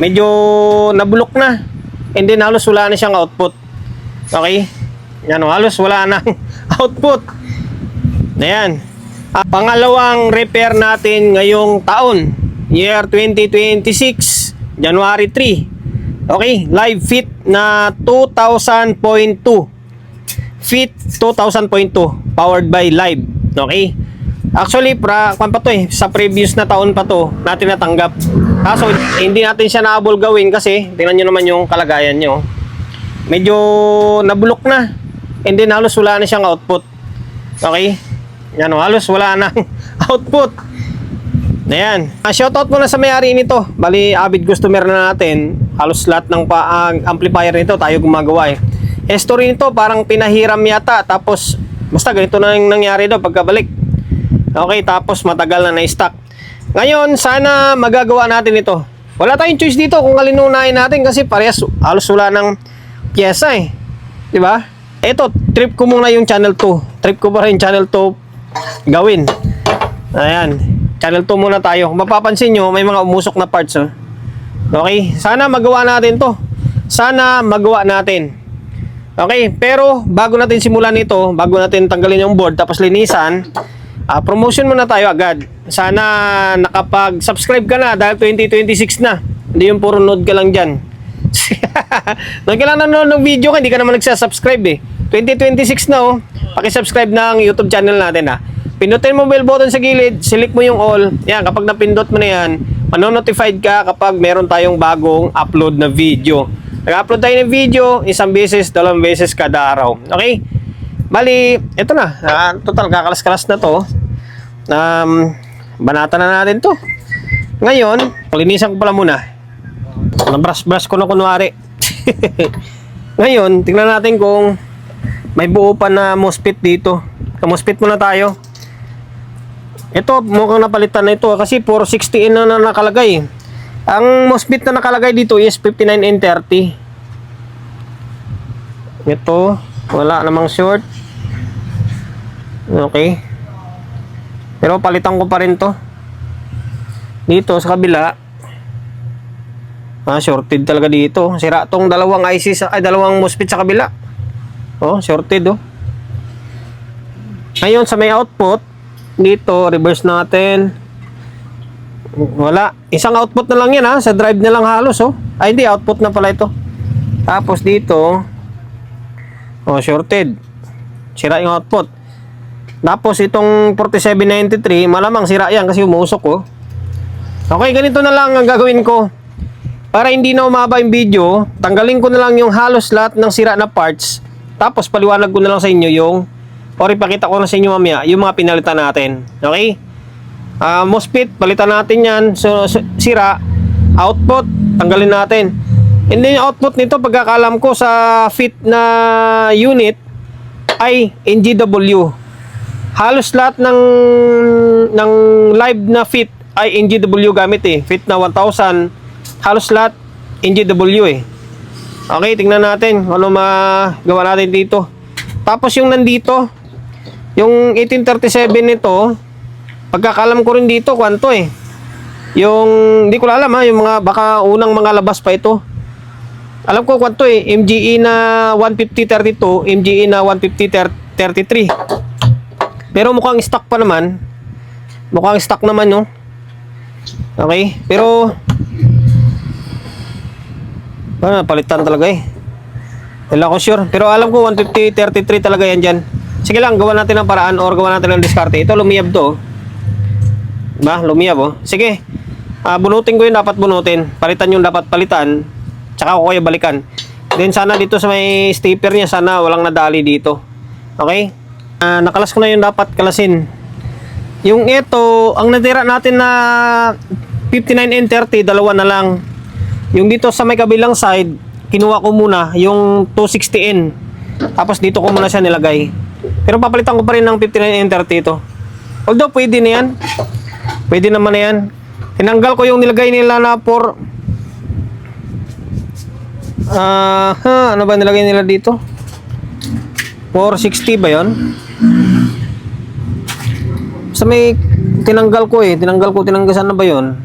medyo nabulok na. And then halos wala na siyang output. Okay? Yan, halos wala na output. Ayan. Pangalawang repair natin ngayong taon, year 2026, January 3. Okay, live fit na 2000.2. Fit 2000.2 powered by live. Okay? Actually, kwan pa to sa previous na taon pa to natin natanggap. Kaso hindi natin siya naabol gawin kasi tingnan niyo naman yung kalagayan niyo. Medyo nabulok na. And then halos wala na siyang output. Okay? Yan, halos wala na output. Ayan. Shoutout muna sa may-ari nito. Bali, avid customer na natin. Halos lahat ng amplifier nito tayo gumagawa History nito parang pinahiram yata. Tapos, basta ganito na yung nangyari daw pagkabalik. Okay, tapos matagal na na-stock. Ngayon, sana magagawa natin ito. Wala tayong choice dito kung alinunahin natin kasi parehas halos wala ng pyesa Diba? Ito, trip ko muna yung channel 2. Trip ko pa rin channel 2 gawin. Ayan. Channel 2 muna tayo. Kung mapapansin nyo, may mga umusok na parts. Okay? Sana magawa natin to. Sana magawa natin. Okay? Pero, bago natin simulan ito, bago natin tanggalin yung board, tapos linisan, promotion muna tayo agad. Sana nakapag-subscribe ka na dahil 2026 na. Hindi yung puro node ka lang dyan. Nung kailangan nanonood ng video ka, hindi ka naman nagsasubscribe 2026 na Paki-subscribe ng YouTube channel natin Pindutin mo bell button sa gilid, select mo yung all. Yan, kapag napindot mo na yan, manonotified ka kapag meron tayong bagong upload na video. Nag-upload tayo ng video, isang beses, dalawang beses kada araw. Okay? Bali, ito na. Total, kakalas-kalas na to. Banata na natin to. Ngayon, palinisan ko pala muna. Nabrush-brush ko na kunwari. Ngayon, tingnan natin kung may buo pa na MOSFET dito. MOSFET muna tayo. Ito, mukhang napalitan na ito kasi 460N na nakalagay. Ang MOSFET na nakalagay dito is 59N30. Ito, wala namang short. Okay. Pero palitan ko pa rin to. Dito sa kabila. Shorted talaga dito. Sira tong dalawang IC dalawang MOSFET sa kabila. Shorted Ngayon sa may output, dito reverse natin. Wala. Isang output na lang yan sa drive na lang halos Ay hindi, output na pala ito. Tapos dito, shorted. Sira yung output. Tapos itong 4793, malamang sira yan kasi umusok Okay, ganito na lang ang gagawin ko. Para hindi na umaba yung video, tanggalin ko na lang yung halos lahat ng sira na parts. Tapos paliwanag ko na lang sa inyo or ipakita ko na sa inyo mamaya yung mga pinalitan natin. Okay? MOSFET, palitan natin yan. So, sira, output, tanggalin natin. And then yung output nito, pagkakalam ko sa fit na unit ay NGW. Halos lahat ng live na fit ay NGW gamit Fit na 1000, halos lahat NGW Okay, tingnan natin ano magawa natin dito. Tapos yung nandito, yung 1837 nito, pagkakalam ko rin dito, kwanto yung, hindi ko alam yung mga, baka unang mga labas pa ito. Alam ko kwanto MGE na 15032, MGE na 15033. Pero mukhang stock pa naman. Mukhang stock naman Okay, pero palitan talaga Wala ko sure. Pero alam ko 15033 talaga yan dyan. Sige lang, gawa natin ng paraan or gawa natin ng diskarte. Ito, lumiyab to. Diba? Lumiyab Sige. Bunutin ko yung dapat bunutin. Palitan yung dapat palitan. Tsaka ko kaya balikan. Then sana dito sa may stepper niya, sana walang nadali dito. Okay? Nakalas ko na yung dapat kalasin. Yung ito, ang natira natin na 59N30, dalawa na lang. Yung dito sa may kabilang side, kinuha ko muna yung 260N. Tapos dito ko muna siya nilagay. Pero papalitan ko pa rin ng 59N30 ito. Although pwede na yan. Pwede naman na yan. Tinanggal ko yung nilagay nila na ano ba nilagay nila dito? 460 ba yon? Sa may tinanggal ko tinanggal ko, saan na ba yon?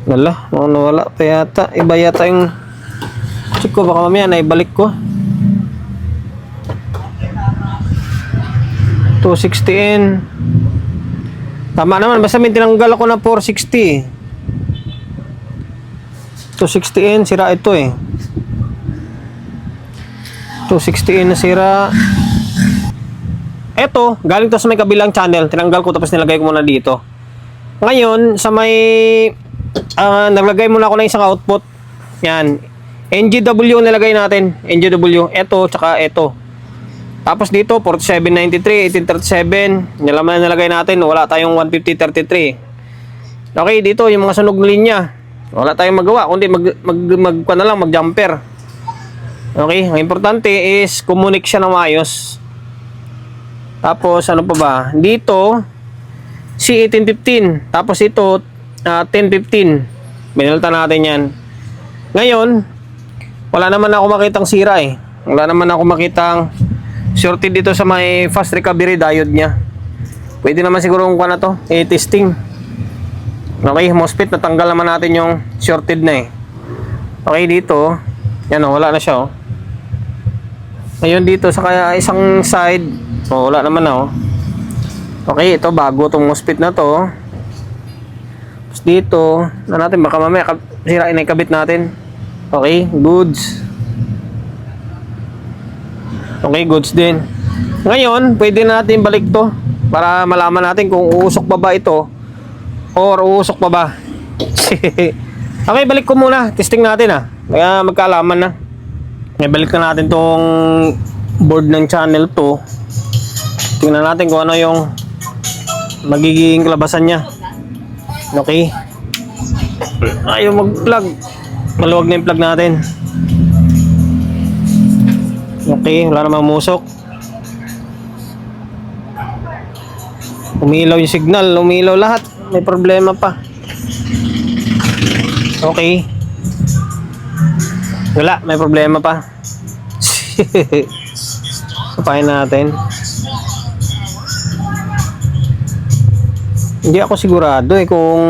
Wala, nawala pa yata. Iba yata yung check ko, baka mamaya naibalik ko. 260N. Tama naman, basta may tinanggal ako ng 460. 260N, sira ito eh. 260N na sira. Eto, galing to sa may kabilang channel. Tinanggal ko tapos nilagay ko muna dito. Ngayon, sa may naglagay muna ako ng isang output. Yan. NGW nilagay natin. NGW. Eto, tsaka eto. Tapos dito, 4793, 1837. Nalaman na nilagay natin. Wala tayong 15033. Okay, dito yung mga sunog na linya. Wala tayong magawa. Kundi mag-jumper. Okay, ang importante is kumunik siya ng maayos. Tapos, ano pa ba? Dito, C1815. Tapos ito, 1015. Binalta natin yan. Ngayon, wala naman ako makitang sira eh. Wala naman ako makitang shorted dito sa may fast recovery diode niya. Pwede naman siguro kung na to, testing. Okay, MOSFET, natanggal naman natin yung shorted na eh. Okay, dito, yan o, wala na siya o. Ngayon dito sa kaya isang side, wala naman na o. Okay, ito bago tong MOSFET na to. Tapos dito, na natin baka mamaya sirain na ikabit natin. Okay, goods. Okay, goods din. Ngayon, pwede natin balik to para malaman natin kung uusok pa ba ito or uusok pa ba. Okay, balik ko muna. Testing natin kaya magkaalaman na. Balik na natin tong board ng channel to. Tingnan natin kung ano yung magiging kalabasan niya. Okay. Ayaw mag-plug. Maluwag na yung plug natin. Okay, wala namang musok. Umilaw yung signal, umilaw lahat. May problema pa. Okay. Wala, may problema pa. Sapahin natin. Hindi ako sigurado kung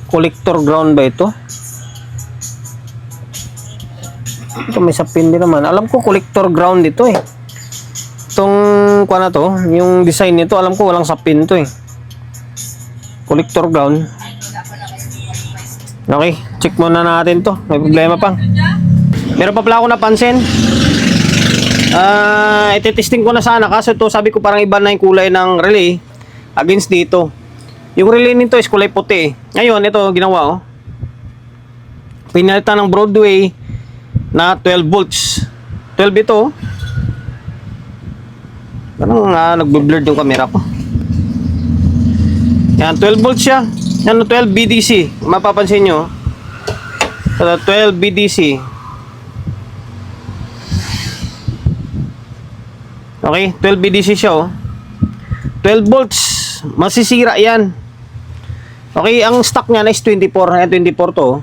collector ground ba ito. Ito may sapin din naman. Alam ko collector ground ito eh. Itong kuha na to, yung design nito, alam ko walang sapin to eh. Collector ground. Okay, check muna natin to. May problema pang. Meron pa pala ako napansin. Iti-testing ko na sana kasi ito sabi ko parang iba na yung kulay ng relay against dito. Yung relay nito is kulay puti eh. Ngayon, ito ginawa pinalitan ng Broadway na 12 volts. 12 ito. Parang nagbe-blur yung camera ko. Yan, 12 volts siya. Yan, 12 BDC. Mapapansin nyo. 12 BDC. Okay, 12 BDC siya 12 volts. Masisira yan. Okay, ang stock niya is 24. Ayan, 24 to.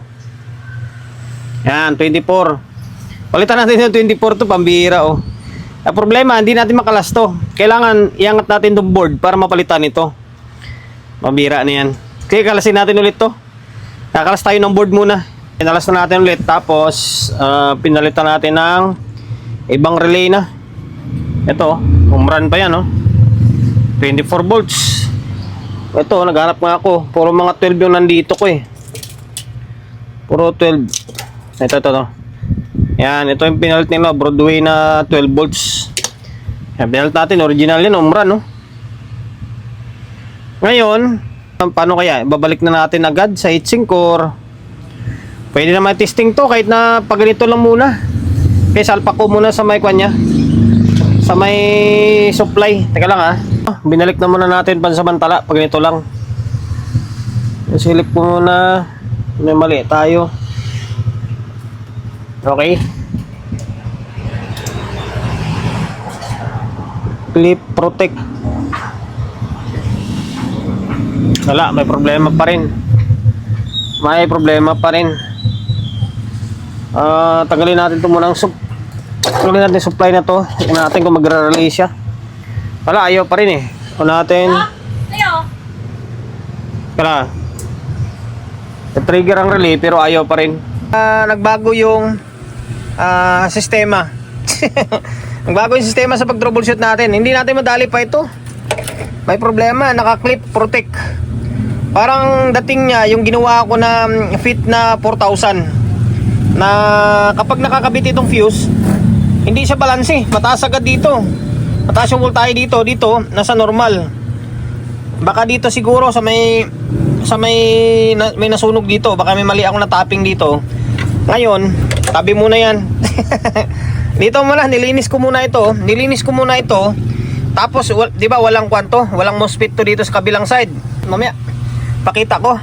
Yan, 24. Palitan natin yung 24 to, pambihira Ang problema, hindi natin makalas to. Kailangan iangat natin yung board para mapalitan ito. Pambihira na yan. Okay, kalasin natin ulit to. Kakalas tayo ng board muna. Pinalas na natin ulit. Tapos, pinalitan natin ng ibang relay na. Ito, umran pa yan 24 volts. Ito, naghanap nga ako. Puro mga 12 yung nandito ko eh. Puro 12. Ito. Yan, ito yung pinalit nila. Broadway na 12 volts. Yan, pinalit natin. Original yan, umran Ngayon, paano kaya? Babalik na natin agad sa heatsink core. Pwede naman testing to kahit na pag ganito lang muna. Okay, salpa ko muna sa may kanya. Sa may supply. Teka lang binalik na muna natin pansamantala pag ganito lang. Silip ko muna. May mali tayo. Okay. Clip protect. Wala, may problema pa rin. Tanggalin natin ito muna tanggalin natin supply na to. Tingnan natin kung magre-relay siya. Wala, ayaw pa rin eh. Kung natin. Kala. Trigger ang relay pero ayaw pa rin. Nagbago yung sistema. Nagbago yung sistema sa pag-troubleshoot natin. Hindi natin madali pa ito. May problema, naka-clip protect. Parang dating niya, yung ginawa ko na fit na 4,000. Na kapag nakakabit itong fuse, hindi siya balanse. Mataas agad dito. Mataas yung voltahe dito. Dito, nasa normal. Baka dito siguro may nasunog dito. Baka may mali ako na tapping dito. Ngayon, tabi muna yan. Dito muna, nilinis ko muna ito. Tapos, di ba walang kwanto? Walang MOSFET to dito sa kabilang side. Mamaya, pakita ko.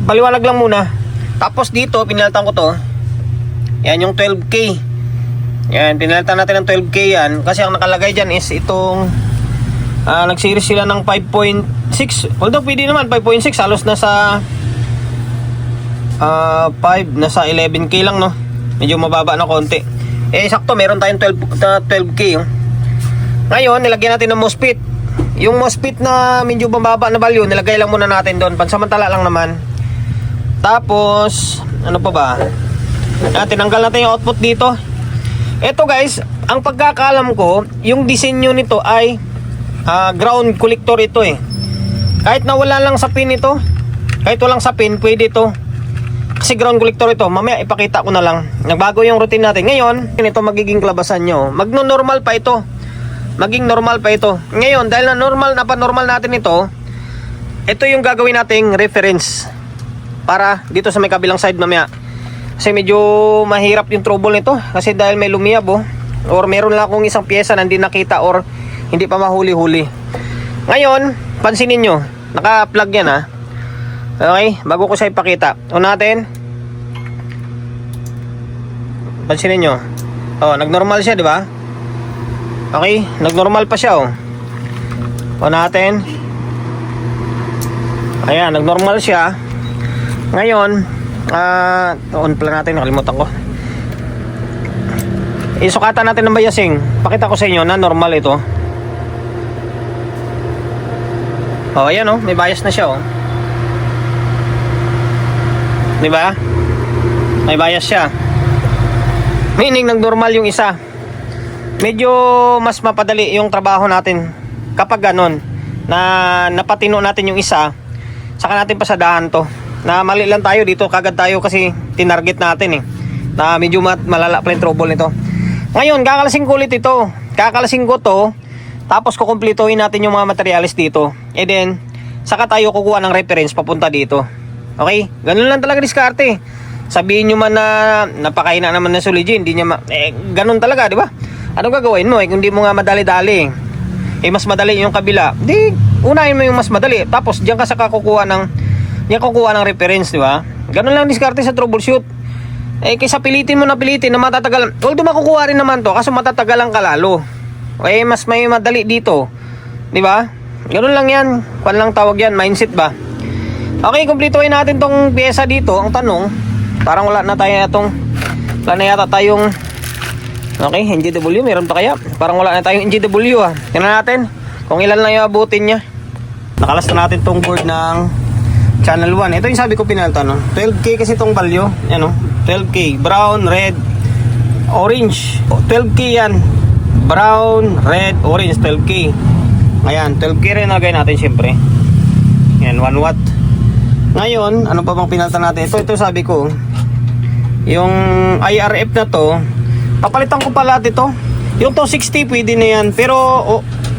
Baliwanag lang muna. Tapos dito, pinalitan ko to. Yan yung 12K. Yan, pinalitan natin ng 12K yan. Kasi ang nakalagay dyan is itong nag-series sila ng 5.6. Although pwede naman 5.6, halos nasa 5, nasa 11K lang, no? Medyo mababa na konti. Sakto, meron tayong 12K. Ngayon, nilagyan natin ng MOSFET. Yung MOSFET na medyo mababa na value, nilagay lang muna natin doon. Pansamantala lang naman. Tapos, ano pa ba? Tinanggal natin yung output dito. Ito guys, ang pagkakaalam ko, yung disenyo nito ay ground collector ito eh. Kahit nawala lang sa pin ito, kahit walang sa pin, pwede ito. Kasi ground collector ito. Mamaya ipakita ko na lang. Nagbago yung routine natin. Ngayon, ito magiging klabasan nyo. Magno-normal pa ito. Maging normal pa ito. Ngayon, dahil na normal natin ito yung gagawin nating reference para dito sa may kabilang side mamaya. Kasi medyo mahirap yung trouble nito. Kasi dahil may lumiyab or meron lang akong isang pyesa na hindi nakita or hindi pa mahuli-huli. Ngayon, pansinin nyo. Naka-plug yan ha. Okay, bago ko siya ipakita. Natin. Pansinin nyo. Nag-normal siya, di ba? Okay, nag-normal pa siya natin. Ayan, nag-normal siya. Ngayon, on pala natin, nakalimutan ko. Isukatan natin ng biasing. Pakita ko sa inyo na normal ito. Ayan may bias na siya Di ba? May bias siya. Meaning nag-normal yung isa. Medyo mas mapadali yung trabaho natin kapag ganon na napatino natin yung isa, saka natin pasadahan to. Na mali lang tayo dito, kagad tayo kasi tinarget natin na medyo malala pa yung trouble nito. Ngayon, kakalasing ko ulit ito. Kakalasing ko to, tapos kukumplituhin natin yung mga materials dito. And then, saka tayo kukuha ng reference papunta dito. Okay? Ganun lang talaga diskarte. Sabihin nyo man na napakain na naman ng Soligin, hindi niya ganun talaga, di ba? Anong gagawin mo kung di mo nga madali-dali? Mas madali yung kabila. Di, unahin mo yung mas madali. Tapos diyan ka sa kukuha ng reference, di ba? Ganun lang diskarte sa troubleshoot. Kaysa pilitin na matatagal. Although makukuha rin naman to, kaso matatagalan ka lalo. Mas may madali dito. Di ba? Ganun lang yan. Kwan lang tawag yan, mindset ba? Okay, kumplituhin natin tong pyesa dito. Ang tanong, parang wala na yata tayong okay, NGW, meron pa kaya? Parang wala na tayong NGW Tingnan natin kung ilan lang yung abutin niya. Nakalas na natin tong board ng channel 1. Ito yung sabi ko pinalta 12K kasi tong value. 12K, brown, red, orange. 12K yan. Brown, red, orange, 12K. Ayan, 12K rin nalagay natin syempre. Yan, 1 watt. Ngayon, ano pa bang pinalta natin? Ito sabi ko, yung IRF na to, papalitan ko pala ito. Yung 260 pwede na yan. Pero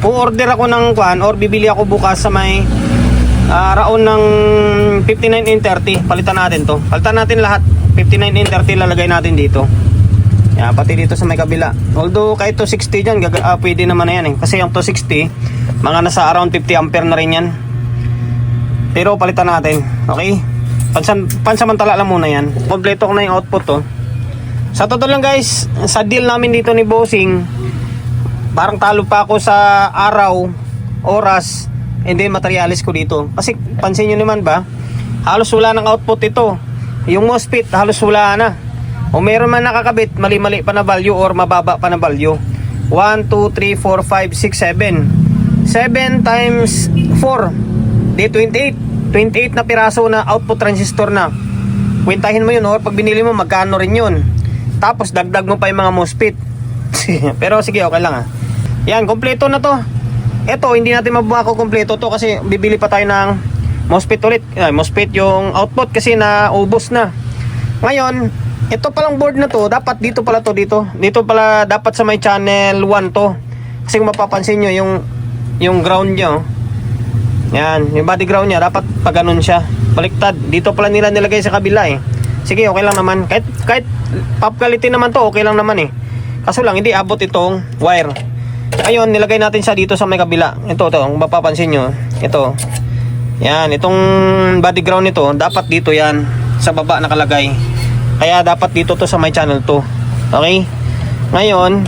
o-order ako ng kwan or bibili ako bukas sa may raon ng 59N30. Palitan natin to. Palitan natin lahat. 59N30 lalagay natin dito. Yan, pati dito sa may kabila. Although kahit 260 dyan, pwede naman na yan Kasi yung 260, mga nasa around 50 ampere na rin yan. Pero palitan natin. Okay? Pansamantala lang muna yan. Kompleto ko na yung output Sa totoo lang guys, sa deal namin dito ni Bossing, parang talo pa ako sa araw, oras, and then materialis ko dito. Kasi pansin nyo naman ba, halos wala ng output ito. Yung MOSFET halos wala na. O meron man nakakabit, mali-mali pa na value or mababa pa na value. 1, 2, 3, 4, 5, 6, 7. 7 times 4, di 28. 28 na piraso na output transistor na. Kwentahin mo yun, or pag binili mo, magkano rin yun. Tapos dagdag mo pa yung mga MOSFET. Pero sige, okay lang Yan, kompleto na to. Ito, hindi natin mabako kompleto to kasi bibili pa tayo ng MOSFET ulit. MOSFET yung output kasi naubos na. Ngayon, ito palang board na to, dapat dito pala to, dito pala dapat sa may channel 1 to. Kasi kung mapapansin nyo, yung ground nyo, yan, yung body ground nya, dapat pag ganun siya, baliktad. Dito pala nila nilagay sa kabila Sige, okay lang naman. Kahit pop quality naman to, okay lang naman Kaso lang, hindi abot itong wire. Ayun, nilagay natin siya dito sa may kabila. Ito, kung mapapansin nyo, ito. Yan, itong body ground nito, dapat dito yan, sa baba nakalagay. Kaya dapat dito to sa my channel 2. Okay? Ngayon,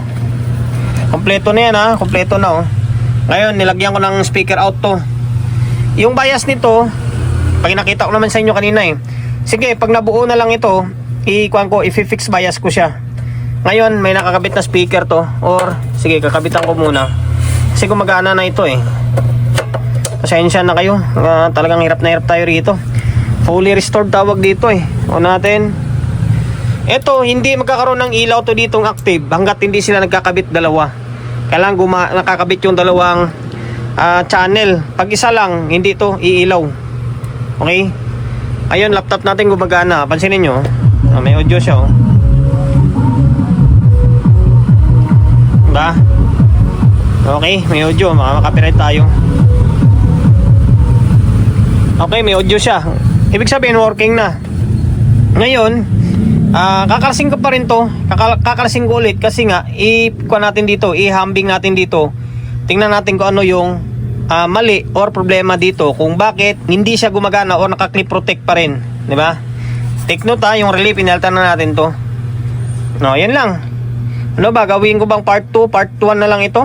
kompleto na yan kompleto na Ngayon, nilagyan ko ng speaker out to. Yung bias nito, pag nakita ko naman sa inyo kanina Sige, pag nabuo na lang ito, i-fix bias ko siya. Ngayon, may nakakabit na speaker to. Or, sige, kakabitan ko muna. Kasi gumagana na ito Pasensya na kayo. Talagang hirap na hirap tayo rito. Fully restored tawag dito O natin. Ito, hindi magkakaroon ng ilaw to ditong active hanggat hindi sila nagkakabit dalawa. Kailangan nakakabit yung dalawang channel. Pag isa lang, hindi to iilaw. Okay? Ayun, laptop natin gumagana. Pansinin nyo. May audio siya Diba? Okay, may audio. Makaka-copyright tayo. Okay, may audio siya. Ibig sabihin, working na. Ngayon, kakalasing ko pa rin to. Kakalasing ko ulit kasi nga i-kuha natin dito, i-hambing natin dito. Tingnan natin kung ano yung mali or problema dito, kung bakit hindi siya gumagana o naka-clip protect pa rin, di ba? Take note yung relay, pinalitan na natin to. No, yan lang. Ano ba, gawin ko bang part 2, part 1 na lang ito?